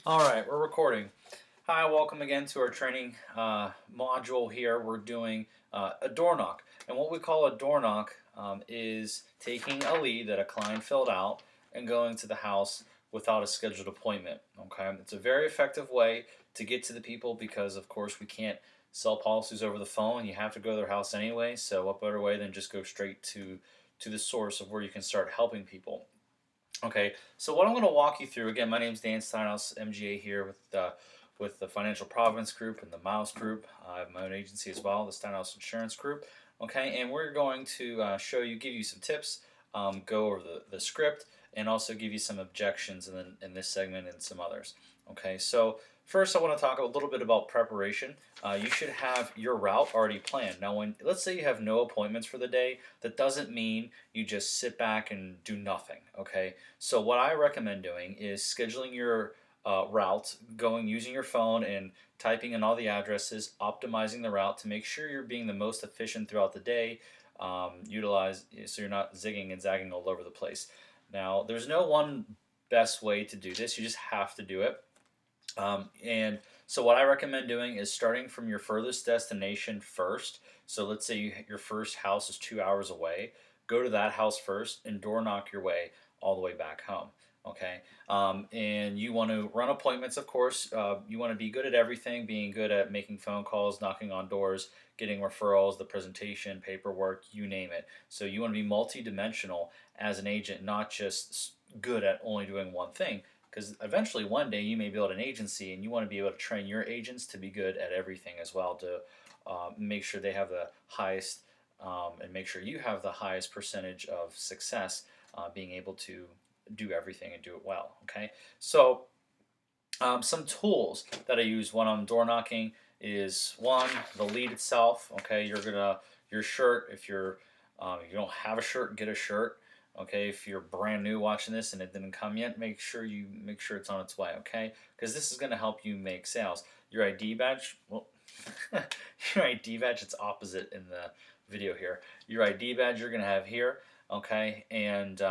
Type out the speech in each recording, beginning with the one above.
All right, we're recording. Hi, welcome again to our training module here. We're doing a door knock. And what we call a door knock is taking a lead that a client filled out and going to the house without a scheduled appointment. Okay, it's a very effective way to get to the people because, of course, we can't sell policies over the phone. You have to go to their house anyway. So, what better way than just go straight to the source of where you can start helping people? Okay, so what I'm going to walk you through, again, my name is Dan Steinhaus, MGA here with the Financial Providence Group and the Miles Group. I have my own agency as well, the Steinhaus Insurance Group. Okay, and we're going to give you some tips, go over the script, and also give you some objections in this segment and some others. Okay, so first I want to talk a little bit about preparation. You should have your route already planned. Now, let's say you have no appointments for the day, that doesn't mean you just sit back and do nothing. Okay, so what I recommend doing is scheduling your route, going using your phone and typing in all the addresses, optimizing the route to make sure you're being the most efficient throughout the day. Utilize so you're not zigging and zagging all over the place. Now, there's no one best way to do this. You just have to do it. And so what I recommend doing is starting from your furthest destination first. So let's say your first house is 2 hours away. Go to that house first and door knock your way all the way back home. Okay, and you want to run appointments, of course. You want to be good at everything, being good at making phone calls, knocking on doors, getting referrals, the presentation, paperwork, you name it. So you want to be multi-dimensional as an agent, not just good at only doing one thing. Because eventually one day you may build an agency and you want to be able to train your agents to be good at everything as well to make sure they have the highest and make sure you have the highest percentage of success being able to do everything and do it well. Okay, so some tools that I use when I'm door knocking is one, the lead itself. Okay, your shirt. If you don't have a shirt, get a shirt. Okay, if you're brand new watching this and it didn't come yet, make sure it's on its way. Okay, because this is going to help you make sales. Your ID badge, well, your ID badge. It's opposite in the video here. Your ID badge you're going to have here. Okay, and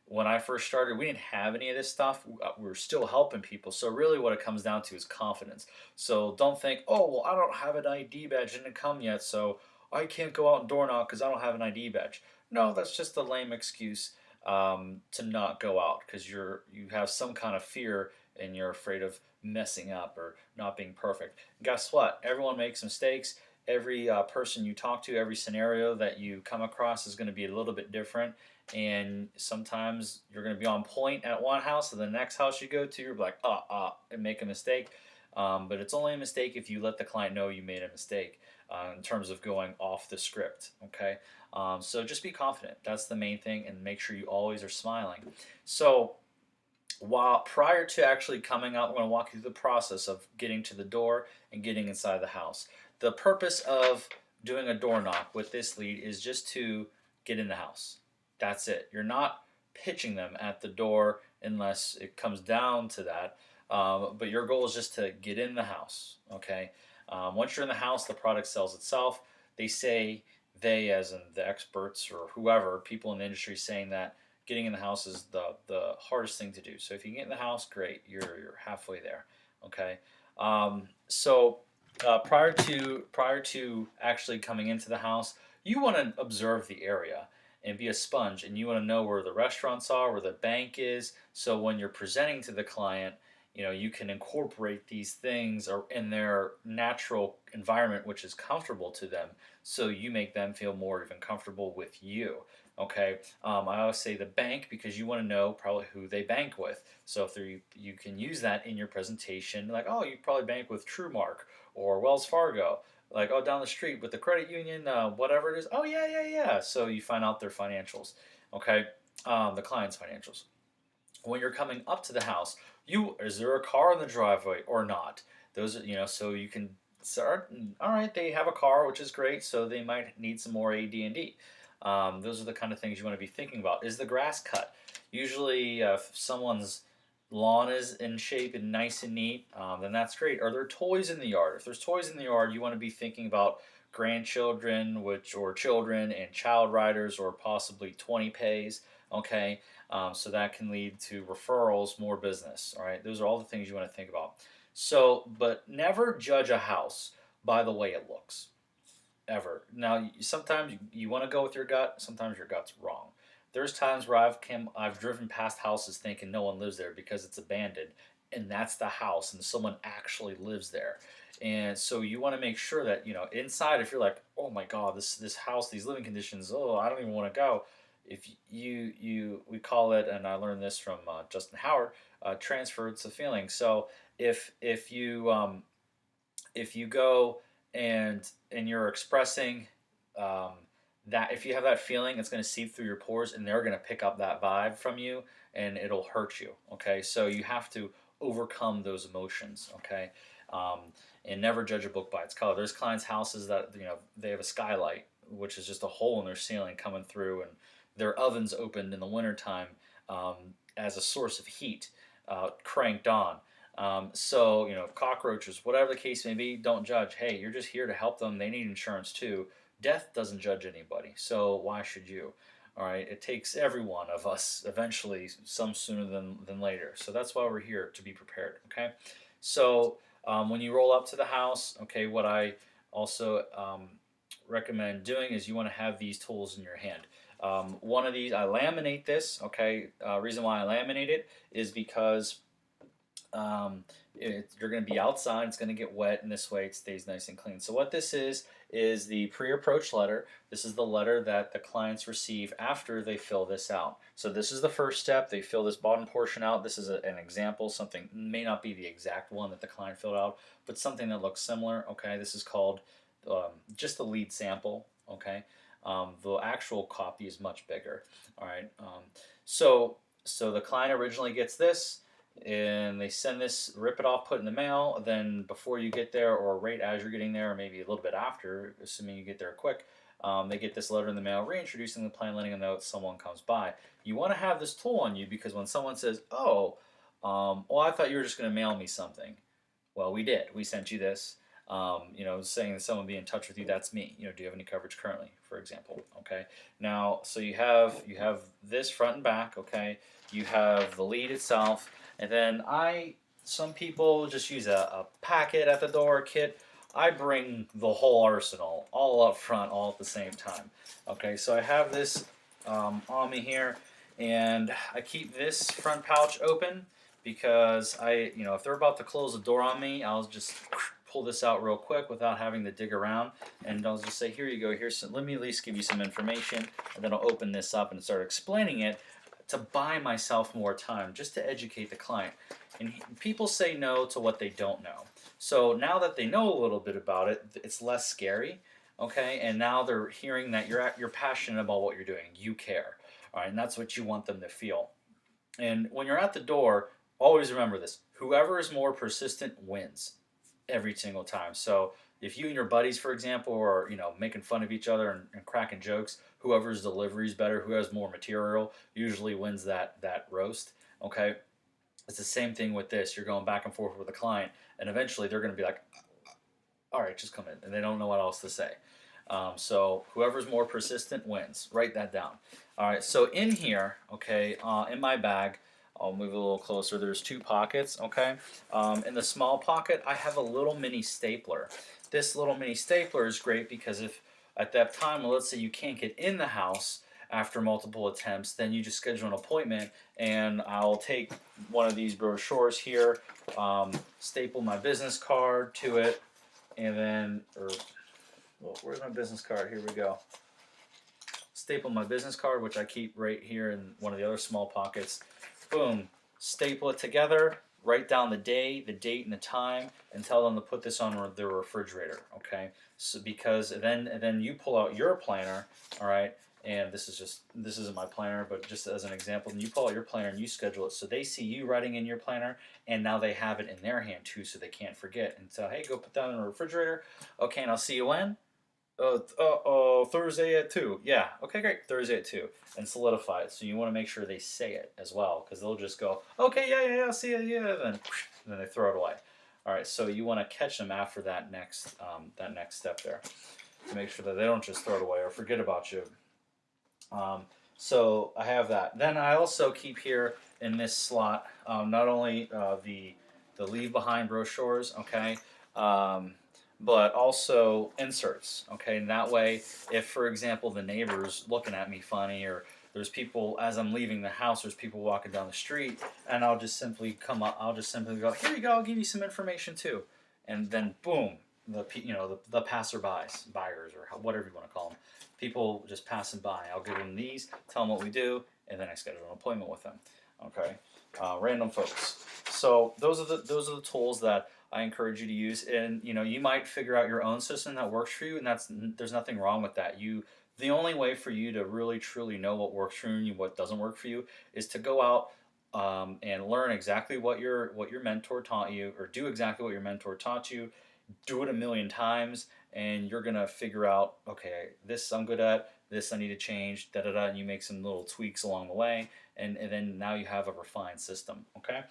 when I first started, we didn't have any of this stuff. We were still helping people. So really what it comes down to is confidence. So don't think, oh, well, I don't have an ID badge. It didn't come yet, so I can't go out and door knock because I don't have an ID badge. No, that's just a lame excuse to not go out because you have some kind of fear and you're afraid of messing up or not being perfect. Guess what? Everyone makes mistakes. Every person you talk to, every scenario that you come across is going to be a little bit different. And sometimes you're going to be on point at one house, and the next house you go to, you're like, and make a mistake. But it's only a mistake if you let the client know you made a mistake in terms of going off the script. Okay, so just be confident. That's the main thing, and make sure you always are smiling. So while prior to actually coming out, I'm going to walk you through the process of getting to the door and getting inside the house. The purpose of doing a door knock with this lead is just to get in the house. That's it. You're not pitching them at the door unless it comes down to that. But your goal is just to get in the house. Okay. Once you're in the house, the product sells itself. They say they, as in the experts or whoever, people in the industry, saying that getting in the house is the hardest thing to do. So if you get in the house, great. You're halfway there. Okay. Prior to actually coming into the house, you want to observe the area and be a sponge, and you want to know where the restaurants are, where the bank is, so when you're presenting to the client, you can incorporate these things or in their natural environment, which is comfortable to them, so you make them feel more even comfortable with you. Okay, I always say the bank because you want to know probably who they bank with. So if you can use that in your presentation, like, oh, you probably bank with TrueMark or Wells Fargo. Like, oh, down the street with the credit union, whatever it is. Oh, yeah, yeah, yeah. So you find out their financials, okay, the client's financials. When you're coming up to the house, is there a car in the driveway or not? Those are, so you can start. All right, they have a car, which is great. So they might need some more AD&D. Those are the kind of things you want to be thinking about. Is the grass cut? Usually, if someone's lawn is in shape and nice and neat, then that's great. Are there toys in the yard? If there's toys in the yard, you want to be thinking about grandchildren, or children and child riders, or possibly 20 pays. Okay, so that can lead to referrals, more business. All right, those are all the things you want to think about. So, but never judge a house by the way it looks, ever. Now, sometimes you want to go with your gut. Sometimes your gut's wrong. There's times where I've driven past houses thinking no one lives there because it's abandoned, and that's the house, and someone actually lives there. And so you want to make sure that inside, if you're like, oh my god, this house, these living conditions, oh, I don't even want to go. If we call it, and I learned this from Justin Howard, transfer to feeling. So if you if you go and you're expressing um, that, if you have that feeling, it's going to seep through your pores, and they're going to pick up that vibe from you, and it'll hurt you. Okay, so you have to overcome those emotions. Okay, um, and never judge a book by its color. There's clients' houses that they have a skylight, which is just a hole in their ceiling coming through, and their ovens opened in the wintertime um, as a source of heat, cranked on. So, cockroaches, whatever the case may be, don't judge. Hey, you're just here to help them. They need insurance too. Death doesn't judge anybody, so why should you? All right, it takes every one of us eventually, some sooner than later. So that's why we're here, to be prepared. Okay, so when you roll up to the house, okay, what I also recommend doing is you want to have these tools in your hand. One of these, I laminate this. Okay, reason why I laminate it is because you're going to be outside, it's going to get wet, and this way it stays nice and clean. So what this is the pre-approach letter. This is the letter that the clients receive after they fill this out. So this is the first step. They fill this bottom portion out. This is an example. Something may not be the exact one that the client filled out, but something that looks similar. Okay, this is called just the lead sample. Okay, the actual copy is much bigger. All right, so the client originally gets this, and they send this, rip it off, put it in the mail. Then before you get there, or right as you're getting there, or maybe a little bit after, assuming you get there quick, they get this letter in the mail reintroducing the plan, letting them know that someone comes by. You want to have this tool on you, because when someone says, oh, well, I thought you were just going to mail me something. Well, we did. We sent you this. Saying that someone be in touch with you. That's me. Do you have any coverage currently, for example? Okay. Now, so you have this front and back. Okay. You have the lead itself, and then some people just use a packet at the door, kit. I bring the whole arsenal, all up front, all at the same time. Okay. So I have this on me here, and I keep this front pouch open because if they're about to close the door on me, I'll just pull this out real quick without having to dig around, and I'll just say, here you go, let me at least give you some information, and then I'll open this up and start explaining it to buy myself more time, just to educate the client. And people say no to what they don't know. So now that they know a little bit about it, it's less scary, okay? And now they're hearing that you're passionate about what you're doing, you care, all right? And that's what you want them to feel. And when you're at the door, always remember this: whoever is more persistent wins every single time. So if you and your buddies, for example, are making fun of each other and cracking jokes, whoever's delivery is better, who has more material, usually wins that roast. Okay, it's the same thing with this. You're going back and forth with a client, and eventually they're going to be like, "All right, just come in," and they don't know what else to say. So whoever's more persistent wins. Write that down. All right. So in here, okay, in my bag, I'll move a little closer. There's two pockets, okay? In the small pocket, I have a little mini stapler. This little mini stapler is great because if at that time, well, let's say you can't get in the house after multiple attempts, then you just schedule an appointment, and I'll take one of these brochures here, staple my business card to it, and then, well, where's my business card? Here we go. Staple my business card, which I keep right here in one of the other small pockets. Boom, staple it together, write down the day, the date, and the time, and tell them to put this on their refrigerator, okay? So because then you pull out your planner, all right, and this isn't my planner, but just as an example, and you pull out your planner and you schedule it, so they see you writing in your planner, and now they have it in their hand too, so they can't forget. And so, hey, go put that in the refrigerator. Okay, and I'll see you when? Thursday at 2. Yeah, okay, great. Thursday at 2. And solidify it. So you want to make sure they say it as well, because they'll just go, okay, yeah, see ya, yeah, and then they throw it away. All right, so you want to catch them after that next step there, to make sure that they don't just throw it away or forget about you. So I have that. Then I also keep here in this slot not only the leave behind brochures, okay, um, but also inserts, okay. And that way, if for example the neighbor's looking at me funny, or there's people as I'm leaving the house, there's people walking down the street, and I'll just simply come up, I'll just simply go, here you go, I'll give you some information too, and then boom, the passerbys, buyers, or whatever you want to call them, people just passing by. I'll give them these, tell them what we do, and then I schedule an appointment with them. Okay, random folks. So those are the tools that I encourage you to use, and you might figure out your own system that works for you, and there's nothing wrong with that. The only way for you to really truly know what works for you, what doesn't work for you, is to go out and learn exactly what your mentor taught you, or do exactly what your mentor taught you. Do it a million times, and you're gonna figure out, okay, this I'm good at, this I need to change, da da da, and you make some little tweaks along the way, and then now you have a refined system, okay,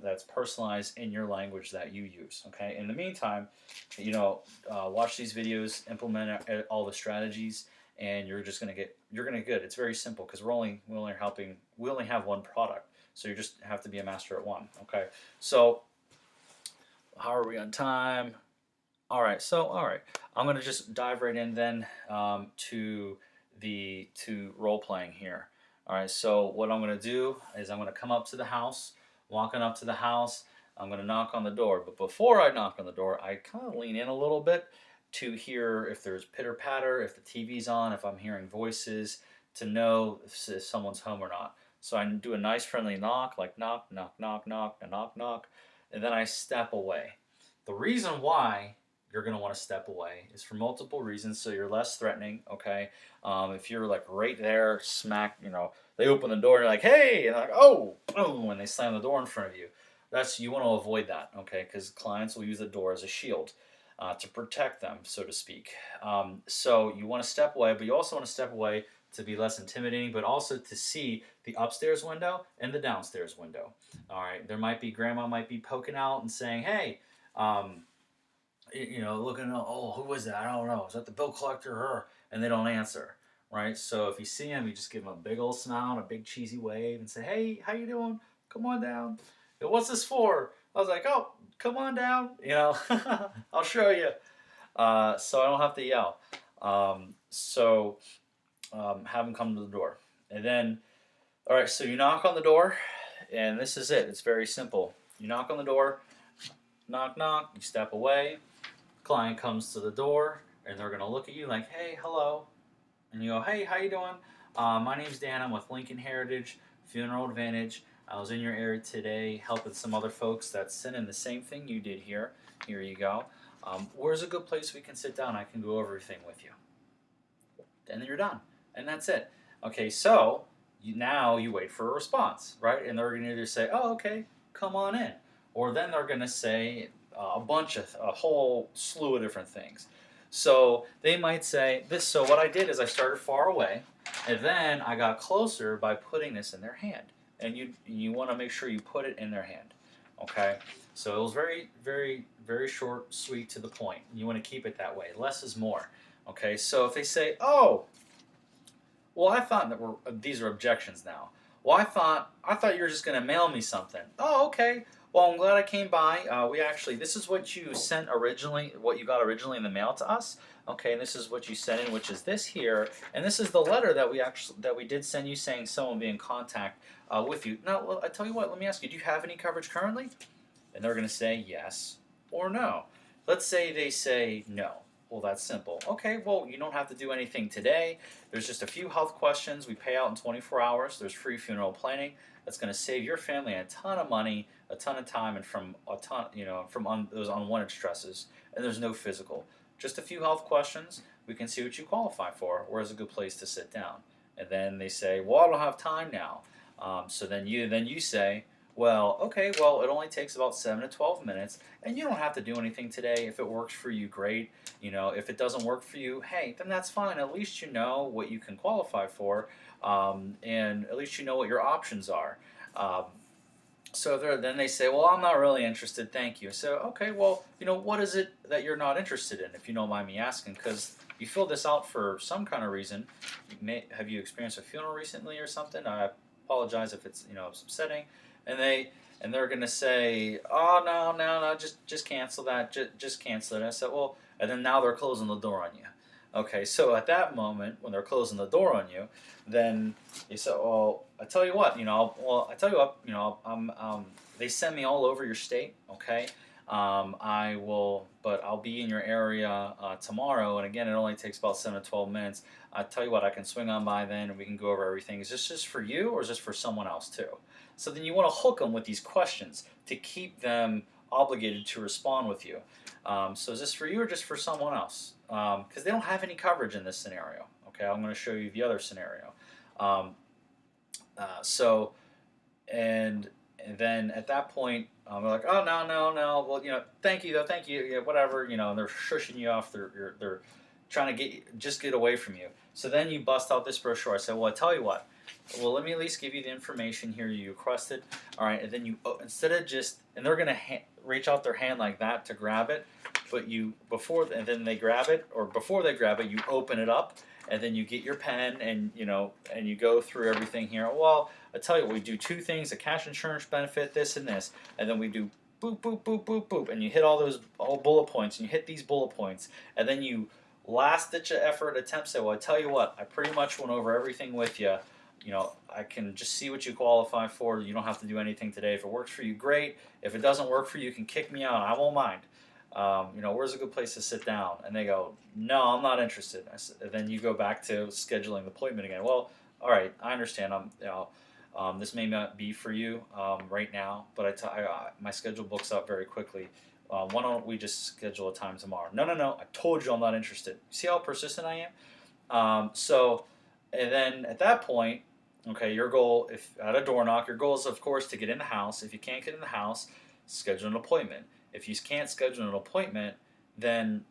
that's personalized in your language that you use, okay. In the meantime, watch these videos, implement all the strategies, and you're gonna get good. It's very simple because we only have one product, so you just have to be a master at one, okay. So how are we on time? All right, I'm gonna just dive right in then to role playing here. All right, so what I'm gonna do is I'm gonna come up to the house, walking up to the house. I'm gonna knock on the door, but before I knock on the door, I kind of lean in a little bit to hear if there's pitter patter, if the TV's on, if I'm hearing voices, to know if someone's home or not. So I do a nice friendly knock, like knock, knock, knock, knock, knock, knock, and then I step away. The reason why you're going to want to step away is for multiple reasons, so you're less threatening, okay. If you're like right there, smack, they open the door and you're like, hey, and they're like, oh, boom, when they slam the door in front of you, you want to avoid that, okay, because clients will use the door as a shield to protect them, so to speak. So you want to step away, but you also want to step away to be less intimidating, but also to see the upstairs window and the downstairs window. All right, grandma might be poking out and saying, hey, looking, oh, who was that? I don't know. Is that the bill collector? Or and they don't answer, right? So if you see them, you just give them a big old smile and a big cheesy wave and say, hey, how you doing? Come on down. What's this for? I was like, oh, come on down. I'll show you. So I don't have to yell. Have them come to the door, and then, all right. So you knock on the door, and this is it. It's very simple. You knock on the door, knock, knock. You step away. Client comes to the door, and they're gonna look at you like, hey, hello, and you go, hey, how you doing? My name's Dan. I'm with Lincoln Heritage Funeral Advantage. I was in your area today helping some other folks that sent in the same thing you did here. Here you go. Where's a good place we can sit down? I can go over everything with you. And then you're done. And that's it. Okay, so now you wait for a response, right? And they're going to either say, oh, okay, come on in. Or then they're going to say a whole slew of different things. So they might say this. So what I did is I started far away, and then I got closer by putting this in their hand. And you want to make sure you put it in their hand. Okay. So it was very, very, very short, sweet, to the point. You want to keep it that way. Less is more. Okay. So if they say, "Oh, well, I thought that these are objections now. Well, I thought you were just going to mail me something. Oh, okay. Well, I'm glad I came by. This is what you sent originally, what you got originally in the mail to us. Okay, and this is what you sent in, which is this here, and this is the letter that we did send you, saying someone will be in contact with you. Now, well, I tell you what. Let me ask you: do you have any coverage currently? And they're going to say yes or no. Let's say they say no. Well, that's simple. Okay, well, you don't have to do anything today. There's just a few health questions. We pay out in 24 hours. There's free funeral planning. That's going to save your family a ton of money, a ton of time, and from those unwanted stresses. And there's no physical. Just a few health questions. We can see what you qualify for. Where's a good place to sit down? And then they say, well, I don't have time now. So then you say, well, okay, well, it only takes about 7 to 12 minutes, and you don't have to do anything today. If it works for you, great. If it doesn't work for you, hey, then that's fine. At least you know what you can qualify for, and at least you know what your options are. So then they say, well, I'm not really interested, thank you. So, okay, well, what is it that you're not interested in, if you don't mind me asking? Because you filled this out for some kind of reason. Have you experienced a funeral recently or something? I apologize if it's upsetting. And they're gonna say, oh, no, just cancel that, just cancel it. I said, well, and then now they're closing the door on you. Okay, so at that moment when they're closing the door on you, then you say, well, I tell you what, I tell you what, they send me all over your state, okay? I will, but I'll be in your area tomorrow, and again, it only takes about 7 to 12 minutes. I tell you what, I can swing on by then, and we can go over everything. Is this just for you, or is this for someone else too? So then you want to hook them with these questions to keep them obligated to respond with you. So is this for you or just for someone else? Because they don't have any coverage in this scenario. Okay, I'm going to show you the other scenario. Um, so, and then at that point, they're like, oh, no. Well, thank you though, thank you, yeah, whatever. And they're shushing you off. They're trying to get away from you. So then you bust out this brochure. I said, well, I tell you what. Well, let me at least give you the information here you requested. All right, and then instead of and they're gonna reach out their hand like that to grab it, but and then they grab it, or before they grab it, you open it up, and then you get your pen, and you go through everything here. Well, I tell you, we do two things: a cash insurance benefit, this and this, and then we do boop, boop, boop, boop, boop, and you hit all bullet points, and you hit these bullet points, and then you last ditch effort attempt say, well, I tell you what, I pretty much went over everything with you. I can just see what you qualify for. You don't have to do anything today. If it works for you, great. If it doesn't work for you, you can kick me out. I won't mind. Where's a good place to sit down? And they go, no, I'm not interested. And then you go back to scheduling the appointment again. Well, all right, I understand. This may not be for you right now, but my schedule books up very quickly. Why don't we just schedule a time tomorrow? No. I told you I'm not interested. See how persistent I am? And then at that point, okay, your goal, if at a door knock, your goal is, of course, to get in the house. If you can't get in the house, schedule an appointment. If you can't schedule an appointment, then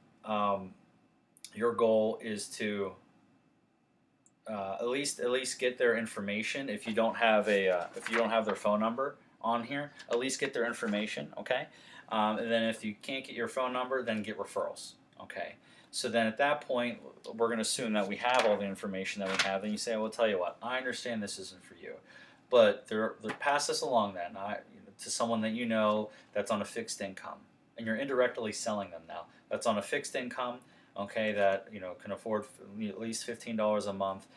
your goal is to at least get their information. If you don't have their phone number on here, at least get their information. Okay, and then if you can't get your phone number, then get referrals. Okay. So then at that point, we're going to assume that we have all the information that we have. Then you say, well, tell you what, I understand this isn't for you. But they're pass this along then to someone that you know that's on a fixed income. And you're indirectly selling them now. That's on a fixed income, okay, that can afford at least $15 a month,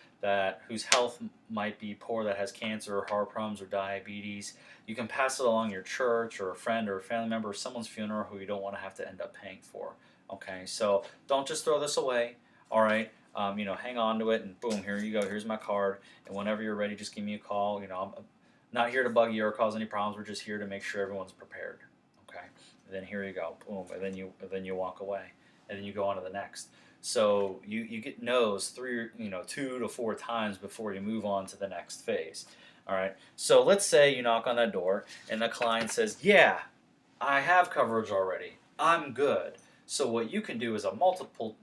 whose health might be poor, that has cancer or heart problems or diabetes. You can pass it along your church or a friend or a family member or someone's funeral who you don't want to have to end up paying for. Okay, so don't just throw this away. All right, hang on to it, and boom, here you go. Here's my card, and whenever you're ready, just give me a call. I'm not here to bug you or cause any problems. We're just here to make sure everyone's prepared. Okay, and then here you go, boom, and then you walk away, and then you go on to the next. So you get no's 2 to 4 times before you move on to the next phase. All right, so let's say you knock on that door, and the client says, "Yeah, I have coverage already. I'm good." So what you can do is multiple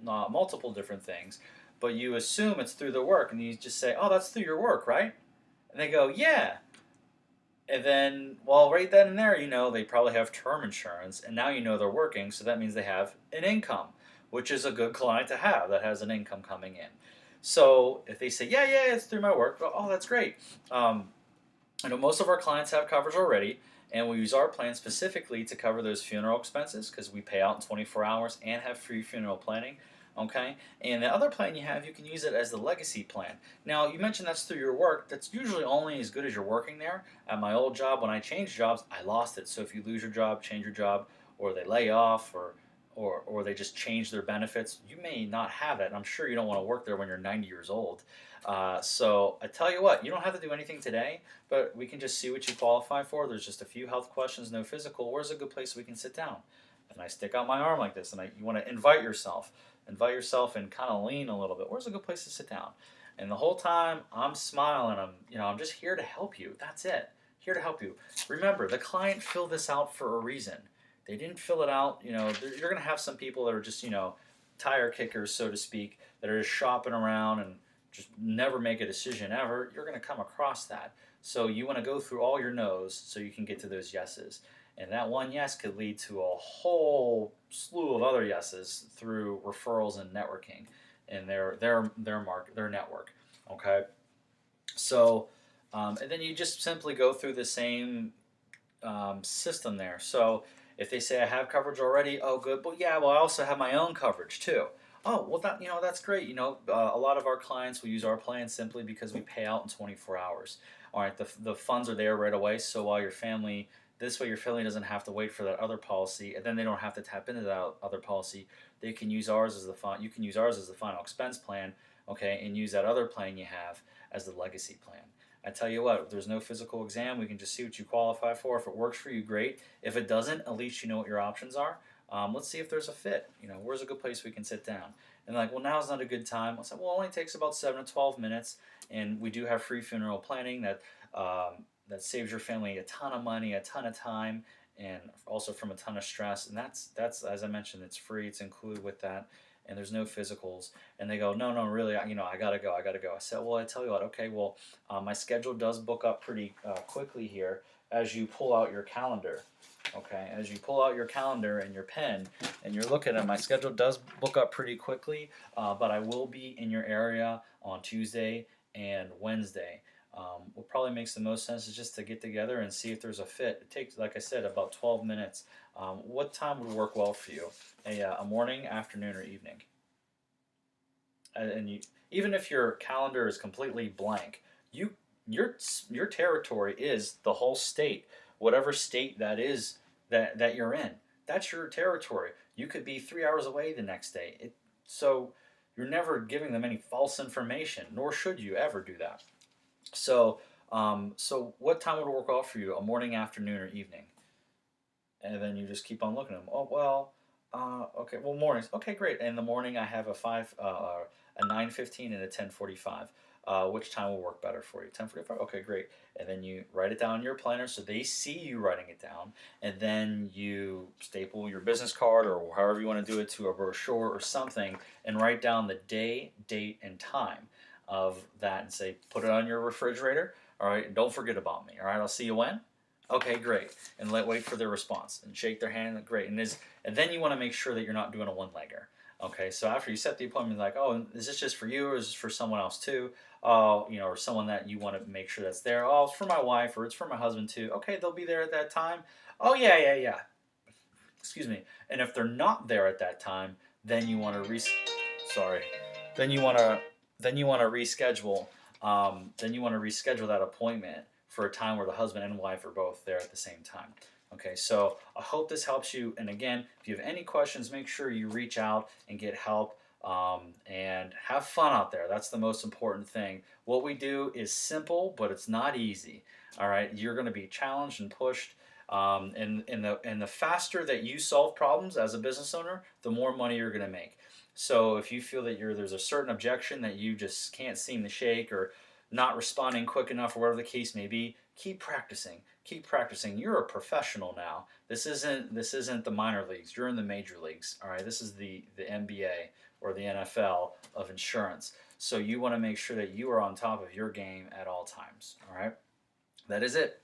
different things, but you assume it's through their work, and you just say, "Oh, that's through your work, right?" And they go, "Yeah." And then, well, right then and there, they probably have term insurance, and now they're working, so that means they have an income, which is a good client to have that has an income coming in. So if they say, "Yeah, it's through my work," well, oh, that's great. Most of our clients have coverage already. And we use our plan specifically to cover those funeral expenses because we pay out in 24 hours and have free funeral planning. Okay? And the other plan you have, you can use it as the legacy plan. Now, you mentioned that's through your work. That's usually only as good as you're working there. At my old job, when I changed jobs, I lost it. So if you lose your job, change your job, or they lay you off, or they just change their benefits, you may not have that. And I'm sure you don't want to work there when you're 90 years old. So I tell you what, you don't have to do anything today, but we can just see what you qualify for. There's just a few health questions, no physical. Where's a good place we can sit down? And I stick out my arm like this, and you want to invite yourself and kind of lean a little bit. Where's a good place to sit down? And the whole time I'm smiling. I'm just here to help you. That's it. Here to help you. Remember, the client filled this out for a reason. They didn't fill it out. You're going to have some people that are just tire kickers, so to speak, that are just shopping around and just never make a decision ever. You're going to come across that. So you want to go through all your no's so you can get to those yeses. And that one yes could lead to a whole slew of other yeses through referrals and networking and their network. Okay, so and then you just simply go through the same system there. So if they say I have coverage already, oh good, but yeah, well I also have my own coverage too. Oh well, that's great. A lot of our clients will use our plan simply because we pay out in 24 hours. All right, the funds are there right away. So while this way your family doesn't have to wait for that other policy, and then they don't have to tap into that other policy. They can use ours as you can use ours as the final expense plan, okay, and use that other plan you have as the legacy plan. I tell you what, if there's no physical exam, we can just see what you qualify for. If it works for you, great. If it doesn't, at least you know what your options are. Let's see if there's a fit. Where's a good place we can sit down? And like, well, now's not a good time. I said, well, it only takes about 7 to 12 minutes, and we do have free funeral planning that saves your family a ton of money, a ton of time, and also from a ton of stress. And that's as I mentioned, it's free. It's included with that, and there's no physicals. And they go, no, really, I gotta go. I said, well, I tell you what, okay, well, my schedule does book up pretty quickly here as you pull out your calendar. Okay, as you pull out your calendar and your pen and you're looking at it, my schedule does book up pretty quickly, but I will be in your area on Tuesday and Wednesday. What probably makes the most sense is just to get together and see if there's a fit. It takes, like I said, about 12 minutes. What time would work well for you? A morning, afternoon, or evening? And even if your calendar is completely blank, you your territory is the whole state, whatever state that is that you're in. That's your territory. You could be 3 hours away the next day. So you're never giving them any false information, nor should you ever do that. So what time would work well for you? A morning, afternoon, or evening? And then you just keep on looking at them. Oh well, okay. Well, mornings. Okay, great. In the morning, I have a 9:15 and a 10:45. Which time will work better for you? 10:45. Okay, great. And then you write it down in your planner so they see you writing it down. And then you staple your business card or however you want to do it to a brochure or something, and write down the day, date, and time of that, and say put it on your refrigerator. All right. Don't forget about me. All right. I'll see you when. Okay, great. And wait for their response and shake their hand. Great. And then you want to make sure that you're not doing a one-legger. Okay, so after you set the appointment, like, oh, is this just for you or is this for someone else too? Oh, or someone that you want to make sure that's there. Oh, it's for my wife or it's for my husband too. Okay, they'll be there at that time. Oh, yeah. Excuse me. And if they're not there at that time, then you want to sorry. Then you want to reschedule. Then you want to reschedule that appointment for a time where the husband and wife are both there at the same time. Okay, so I hope this helps you. And again, if you have any questions, make sure you reach out and get help, and have fun out there. That's the most important thing. What we do is simple, but it's not easy. All right, you're going to be challenged and pushed. And the faster that you solve problems as a business owner, the more money you're going to make. So if you feel that there's a certain objection that you just can't seem to shake, or not responding quick enough, or whatever the case may be, keep practicing. Keep practicing. You're a professional now. This isn't the minor leagues. You're in the major leagues. All right. This is the NBA or the NFL of insurance. So you want to make sure that you are on top of your game at all times. All right. That is it.